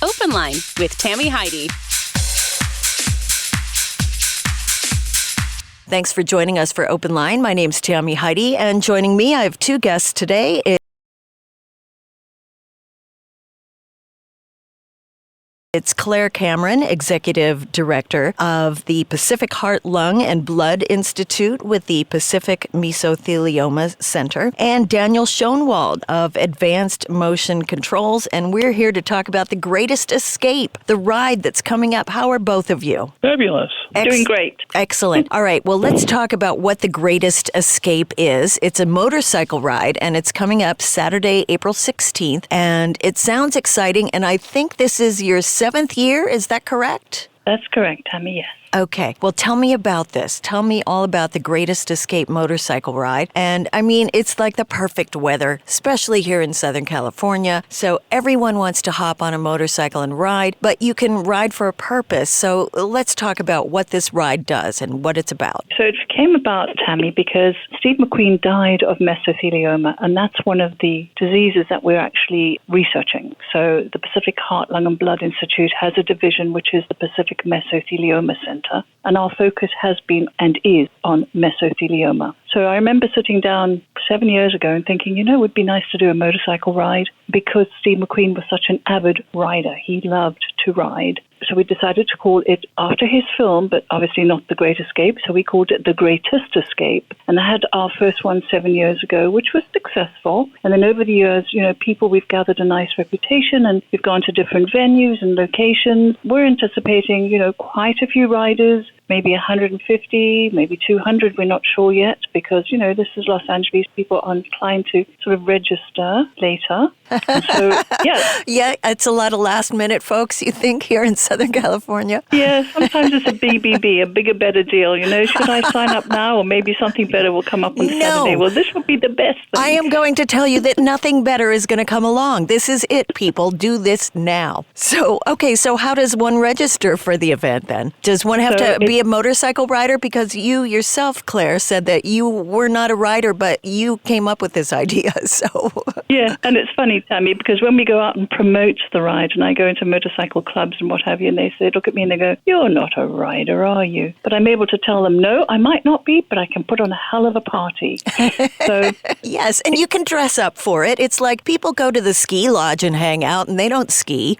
Open Line with Tami Heide. Thanks for joining us for Open Line. My name's Tami Heide, and joining me, I have two guests today. It's Claire Cameron, Executive Director of the Pacific Heart, Lung, and Blood Institute with the Pacific Mesothelioma Center, and Daniel Schoenwald of Advanced Motion Controls, and we're here to talk about The Greatest Escape, the ride that's coming up. How are both of you? Fabulous. Doing great. Excellent. All right, well, let's talk about what The Greatest Escape is. It's a motorcycle ride, and it's coming up Saturday, April 16th, and it sounds exciting, and I think this is your 7th year, is that correct? That's correct, Tami, yes. Okay. Well, tell me about this. Tell me all about the Greatest Escape motorcycle ride. And I mean, it's like the perfect weather, especially here in Southern California. So everyone wants to hop on a motorcycle and ride, but you can ride for a purpose. So let's talk about what this ride does and what it's about. So it came about, Tami, because Steve McQueen died of mesothelioma, and that's one of the diseases that we're actually researching. So the Pacific Heart, Lung, and Blood Institute has a division which is the Pacific Mesothelioma Center. And our focus has been and is on mesothelioma. So I remember sitting down 7 years ago and thinking, it would be nice to do a motorcycle ride because Steve McQueen was such an avid rider. He loved to ride. So we decided to call it after his film, but obviously not The Great Escape. So we called it The Greatest Escape. And I had our first one 7 years ago, which was successful. And then over the years, we've gathered a nice reputation and we've gone to different venues and locations. We're anticipating, quite a few riders, maybe 150, maybe 200. We're not sure yet because, this is Los Angeles. People are inclined to sort of register later. And so, yeah. Yeah, it's a lot of last minute folks, you think, here in Southern California? Yeah, sometimes it's a BBB, a bigger, better deal. Should I sign up now or maybe something better will come up on Saturday? Well, this would be the best thing. I am going to tell you that nothing better is going to come along. This is it, people. Do this now. So how does one register for the event then? Does one have to be a motorcycle rider? Because you yourself, Claire, said that you were not a rider, but you came up with this idea. So yeah, and it's funny, Tami, because when we go out and promote the ride, and I go into motorcycle clubs and what have you, and they look at me and they go, "You're not a rider, are you?" But I'm able to tell them, no, I might not be, but I can put on a hell of a party. So yes, and you can dress up for it. It's like people go to the ski lodge and hang out, and they don't ski.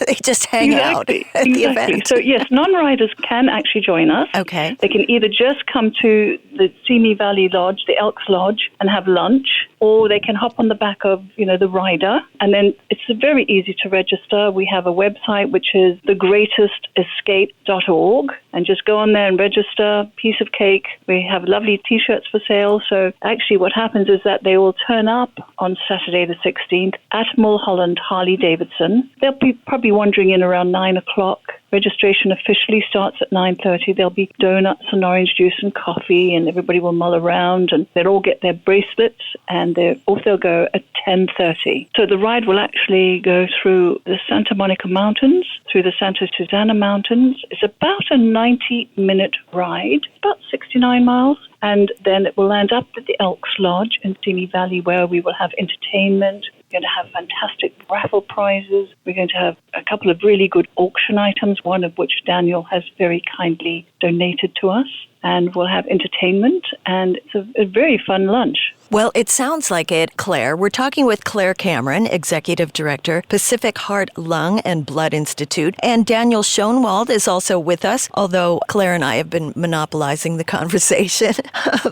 They just hang out at the event. So yes, non-riders can actually join us. Okay. They can either just come to the Simi Valley Lodge, the Elks Lodge, and have lunch, or they can hop on the back of, the rider. And then it's very easy to register. We have a website, which is thegreatestescape.org, and just go on there and register. Piece of cake. We have lovely T-shirts for sale. So actually what happens is that they will turn up on Saturday the 16th at Mulholland Harley-Davidson. They'll be probably wandering in around 9 o'clock. Registration officially starts at 9:30. There'll be donuts and orange juice and coffee, and everybody will mull around, and they'll all get their bracelets, and off they'll go at 10:30. So the ride will actually go through the Santa Monica Mountains, through the Santa Susana Mountains. It's about a 90-minute ride, about 69 miles. And then it will land up at the Elks Lodge in Simi Valley, where we will have entertainment. We're going to have fantastic raffle prizes. We're going to have a couple of really good auction items, one of which Daniel has very kindly donated to us. And we'll have entertainment, and it's a very fun lunch. Well, it sounds like it, Claire. We're talking with Claire Cameron, Executive Director, Pacific Heart, Lung, and Blood Institute. And Daniel Schoenwald is also with us, although Claire and I have been monopolizing the conversation.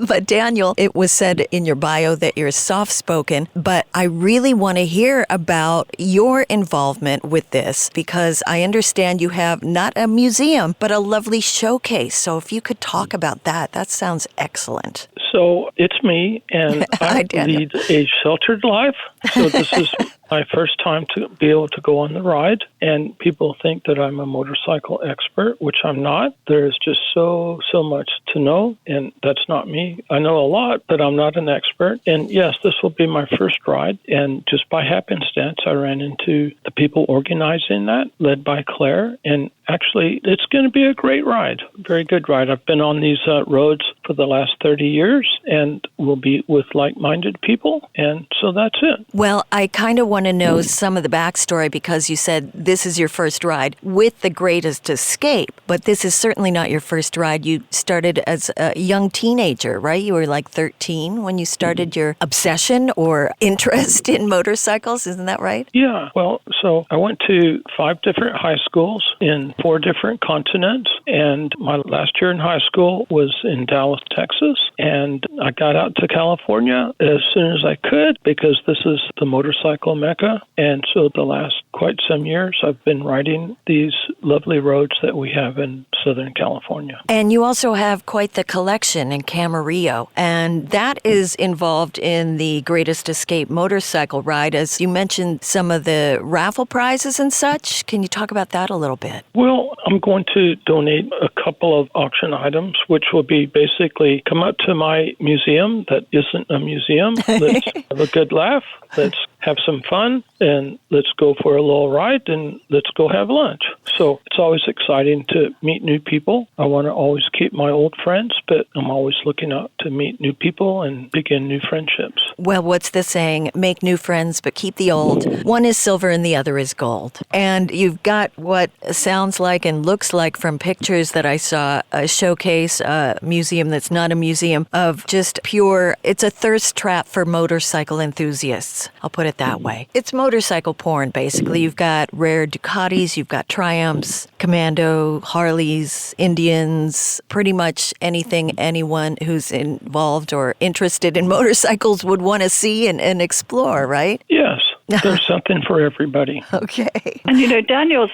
But Daniel, it was said in your bio that you're soft-spoken, but I really want to hear about your involvement with this, because I understand you have not a museum, but a lovely showcase. So if you could talk about that, that sounds excellent. So it's me, and I lead a sheltered life. So this is my first time to be able to go on the ride, and people think that I'm a motorcycle expert, which I'm not. There's just so much to know, and that's not me. I know a lot, but I'm not an expert. And yes, this will be my first ride, and just by happenstance, I ran into the people organizing that, led by Claire, and actually, it's going to be a great ride, very good ride. I've been on these roads for the last 30 years, and we'll be with like-minded people, and so that's it. Well, I kind of want want to know some of the backstory because you said this is your first ride with the Greatest Escape, but this is certainly not your first ride. You started as a young teenager, right? You were like 13 when you started your obsession or interest in motorcycles. Isn't that right? Yeah. Well, so I went to 5 different high schools in 4 different continents, and my last year in high school was in Dallas, Texas, and I got out to California as soon as I could because this is the motorcycle mecca, and so the last quite some years I've been riding these lovely roads that we have in Southern California. And you also have quite the collection in Camarillo, and that is involved in the Greatest Escape motorcycle ride. As you mentioned, some of the raffle prizes and such. Can you talk about that a little bit? Well, I'm going to donate a couple of auction items, which will be basically come up to my museum that isn't a museum. Let's have a good laugh. Let's have some fun, and let's go for a little ride, and let's go have lunch. So it's always exciting to meet new people. I want to always keep my old friends, but I'm always looking out to meet new people and begin new friendships. Well, what's the saying? Make new friends, but keep the old. One is silver and the other is gold. And you've got what sounds like and looks like from pictures that I saw, a showcase, a museum that's not a museum, of just pure, it's a thirst trap for motorcycle enthusiasts. I'll put it that way. It's motorcycle porn, basically. You've got rare Ducatis, you've got Triumphs, Commando, Harleys, Indians, pretty much anything anyone who's involved or interested in motorcycles would want to see and explore, right? Yes. There's something for everybody. Okay. And Daniel's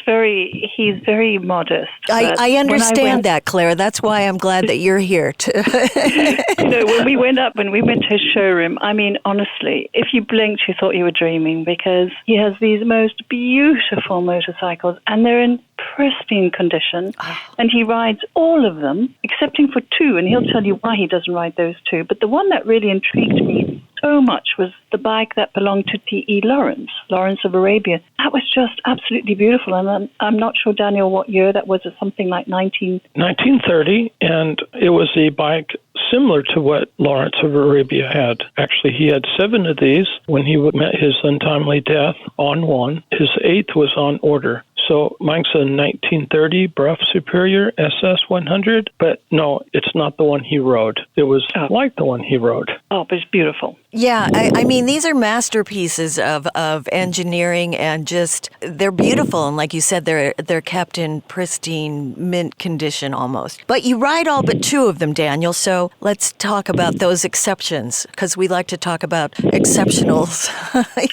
he's very modest. I understand that, Claire. That's why I'm glad that you're here. When we went to his showroom, I mean, honestly, if you blinked, you thought you were dreaming because he has these most beautiful motorcycles and they're in pristine condition. And he rides all of them, excepting for 2, and he'll tell you why he doesn't ride those 2. But the one that really intrigued me so much was the bike that belonged to T.E. Lawrence of Arabia. That was just absolutely beautiful. And I'm not sure, Daniel, what year that was. Something like 1930, and it was a bike similar to what Lawrence of Arabia had. Actually, he had 7 of these when he met his untimely death on one. His 8th was on order. So mine's a 1930 Bruff Superior SS 100, but no, it's not the one he rode. It was like the one he rode. Oh, but it's beautiful. Yeah, I mean, these are masterpieces of engineering, and just, they're beautiful. And like you said, they're kept in pristine mint condition almost. But you ride all but 2 of them, Daniel, so let's talk about those exceptions, because we like to talk about exceptionals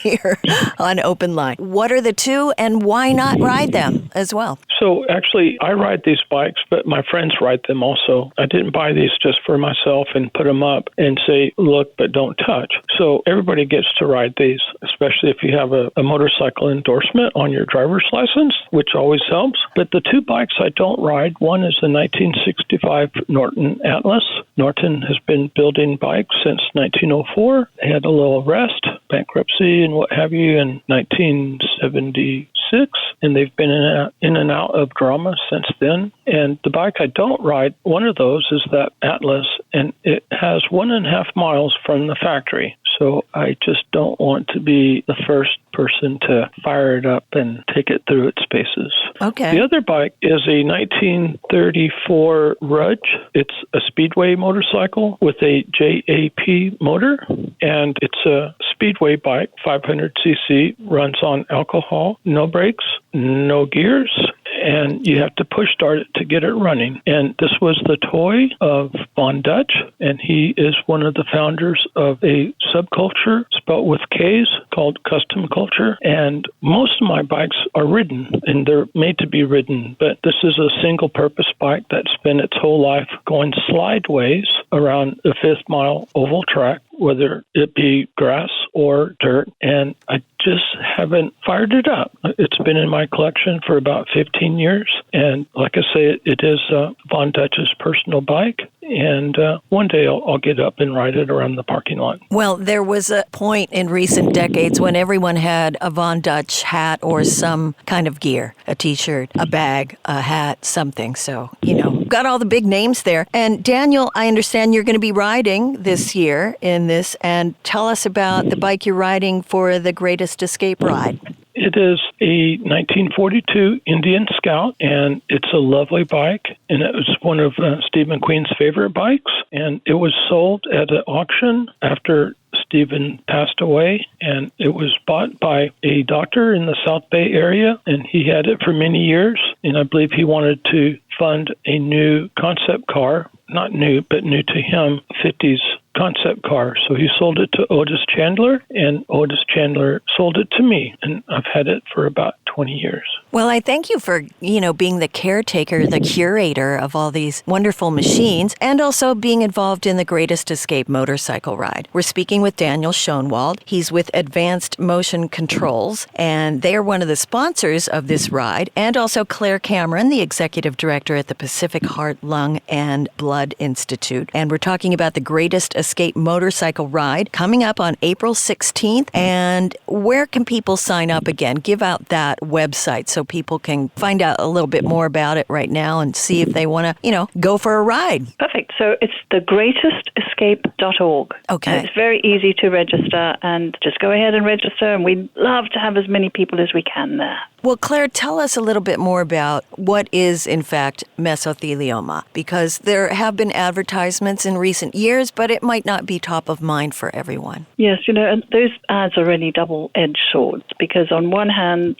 here on Open Line. What are the 2, and why not ride them as well? So actually, I ride these bikes, but my friends ride them also. I didn't buy these just for myself and put them up and say, look, but don't touch. So everybody gets to ride these, especially if you have a motorcycle endorsement on your driver's license, which always helps. But the 2 bikes I don't ride, one is the 1965 Norton Atlas. Norton has been building bikes since 1904. They had a little rest, bankruptcy and what have you in 1976, and they've been in and out of drama since then. And the bike I don't ride, one of those is that Atlas, and it has 1.5 miles from the factory. So I just don't want to be the first person to fire it up and take it through its paces. Okay. The other bike is a 1934 Rudge. It's a Speedway motorcycle with a JAP motor, and it's a Speedway bike, 500cc, runs on alcohol, no brakes, no gears, and you have to push start it to get it running. And this was the toy of Von Dutch, and he is one of the founders of a subculture spelled with K's called Custom Culture. And most of my bikes are ridden, and they're made to be ridden, but this is a single-purpose bike that spent its whole life going slideways around the 5th mile oval track, whether it be grass or dirt, and I just haven't fired it up. It's been in my collection for about 15 years, and like I say, it is Von Dutch's personal bike, and one day I'll get up and ride it around the parking lot. Well, there was a point in recent decades when everyone had a Von Dutch hat or some kind of gear, a T-shirt, a bag, a hat, something. So, got all the big names there. And Daniel, I understand you're going to be riding this year in this, and tell us about the bike you're riding for the Greatest Escape ride. It is a 1942 Indian Scout, and it's a lovely bike, and it was one of Steve McQueen's favorite bikes, and it was sold at an auction after Stephen passed away, and it was bought by a doctor in the South Bay area, and he had it for many years, and I believe he wanted to fund a new concept car, not new, but new to him, 50s concept car. So he sold it to Otis Chandler, and Otis Chandler sold it to me, and I've had it for about 20 years. Well, I thank you for, being the caretaker, the curator of all these wonderful machines, and also being involved in the Greatest Escape motorcycle ride. We're speaking with Daniel Schoenwald. He's with Advanced Motion Controls, and they are one of the sponsors of this ride, and also Claire Cameron, the executive director at the Pacific Heart, Lung, and Blood Institute. And we're talking about the Greatest Escape motorcycle ride coming up on April 16th. And where can people sign up again? Give out that website so people can find out a little bit more about it right now and see if they want to, go for a ride. Perfect. So it's thegreatesescape.org. Okay. And it's very easy to register, and just go ahead and register, and we'd love to have as many people as we can there. Well, Claire, tell us a little bit more about what is, in fact, mesothelioma, because there have been advertisements in recent years, but it might not be top of mind for everyone. Yes, and those ads are really double-edged swords, because on one hand,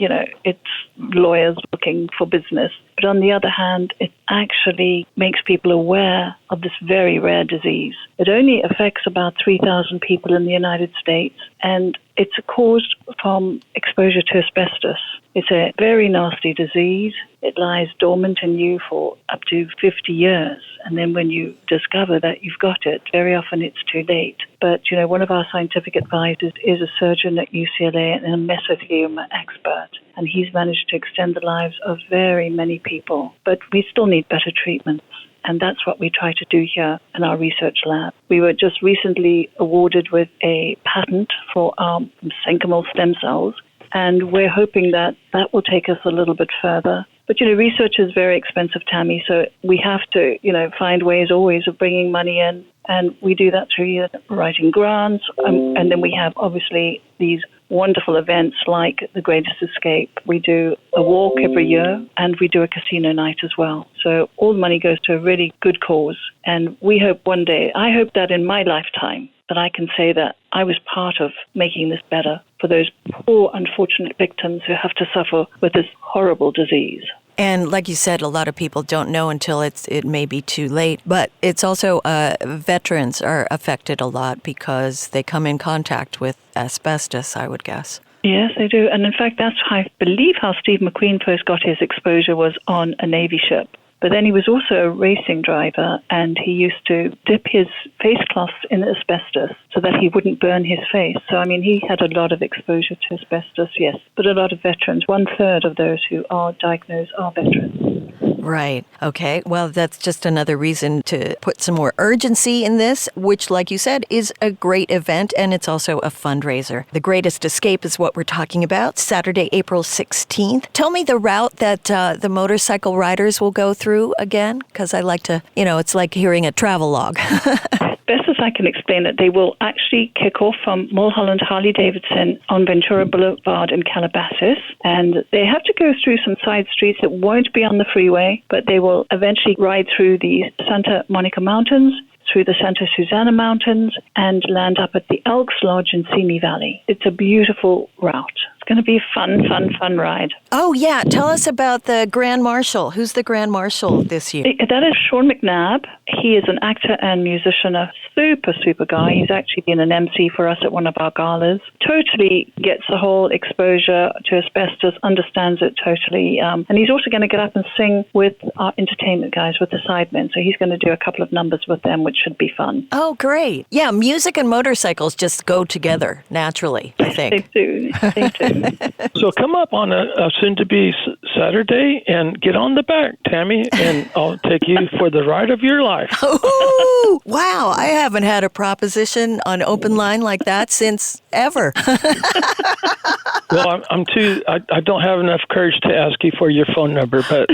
it's lawyers looking for business, but on the other hand, it actually makes people aware of this very rare disease. It only affects about 3,000 people in the United States, and it's caused from exposure to asbestos. It's a very nasty disease. It lies dormant in you for up to 50 years. And then when you discover that you've got it, very often it's too late. But, one of our scientific advisors is a surgeon at UCLA and a mesothelioma expert. And he's managed to extend the lives of very many people. But we still need better treatments. And that's what we try to do here in our research lab. We were just recently awarded with a patent for our mesenchymal stem cells, and we're hoping that that will take us a little bit further. But, research is very expensive, Tami, so we have to, find ways always of bringing money in, and we do that through writing grants, and then we have, obviously, these wonderful events like the Greatest Escape. We do a walk every year, and we do a casino night as well. So all the money goes to a really good cause, and we hope one day, I hope that in my lifetime, that I can say that I was part of making this better for those poor, unfortunate victims who have to suffer with this horrible disease. And like you said, a lot of people don't know until it may be too late. But it's also veterans are affected a lot because they come in contact with asbestos, I would guess. Yes, they do. And in fact, that's, I believe, how Steve McQueen first got his exposure, was on a Navy ship. But then he was also a racing driver, and he used to dip his face cloths in asbestos so that he wouldn't burn his face. So, he had a lot of exposure to asbestos, yes. But a lot of veterans, 1/3 of those who are diagnosed are veterans. Right. Okay. Well, that's just another reason to put some more urgency in this, which, like you said, is a great event, and it's also a fundraiser. The Greatest Escape is what we're talking about, Saturday, April 16th. Tell me the route that the motorcycle riders will go through again, because I like to, it's like hearing a travel log. Best as I can explain it, they will actually kick off from Mulholland Harley-Davidson on Ventura Boulevard in Calabasas, and they have to go through some side streets that won't be on the freeway, but they will eventually ride through the Santa Monica Mountains, through the Santa Susana Mountains, and land up at the Elks Lodge in Simi Valley. It's a beautiful route. It's going to be a fun ride. Oh, yeah. Tell us about the Grand Marshal. Who's the Grand Marshal this year? That is Sean McNabb. He is an actor and musician, a super guy. He's actually been an MC for us at one of our galas. Totally gets the whole exposure to asbestos, understands it totally. And he's also going to get up and sing with our entertainment guys, with the Sidemen. So he's going to do a couple of numbers with them, which should be fun. Oh, great. Yeah, music and motorcycles just go together naturally, I think. They do. So come up on a soon-to-be Saturday and get on the back, Tami, and I'll take you for the ride of your life. Woo! Wow, I haven't had a proposition on open line like that since ever. Well, I don't have enough courage to ask you for your phone number, but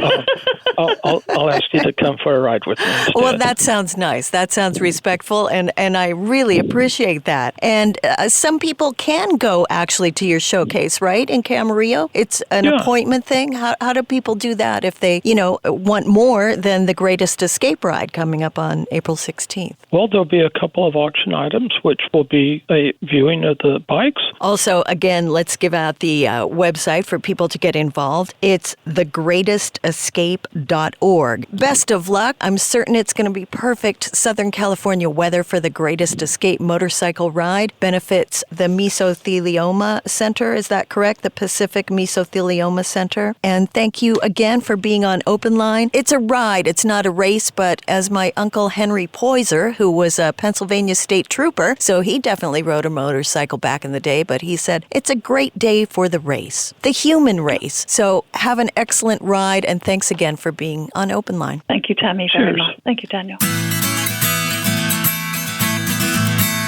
I'll ask you to come for a ride with me instead. Well, that sounds nice. That sounds respectful, and I really appreciate that. And some people can go actually to your showcase, right, in Camarillo? It's an appointment thing. How do people do that if they, want more than the Greatest Escape ride coming up on April 16th? Well, there'll be a couple of auction items, which will be a viewing of the bikes. Also, again, let's give out the website for people to get involved. It's thegreatesescape.org. Best of luck. I'm certain it's going to be perfect Southern California weather for the Greatest Escape motorcycle ride. Benefits the Mesothelioma Center. Is that correct? The Pacific Mesothelioma Center. And thank you again for being on Open Line. It's a ride. It's not a race, but as my uncle Henry Poyser, who was a Pennsylvania state trooper, so he definitely rode a motorcycle back in the day, but he said it's a great day for the race, the human race. So have an excellent ride, and thanks again for being on Open Line. Thank you, Tami, very much. Thank you, Daniel.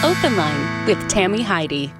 Open Line with Tami Heide.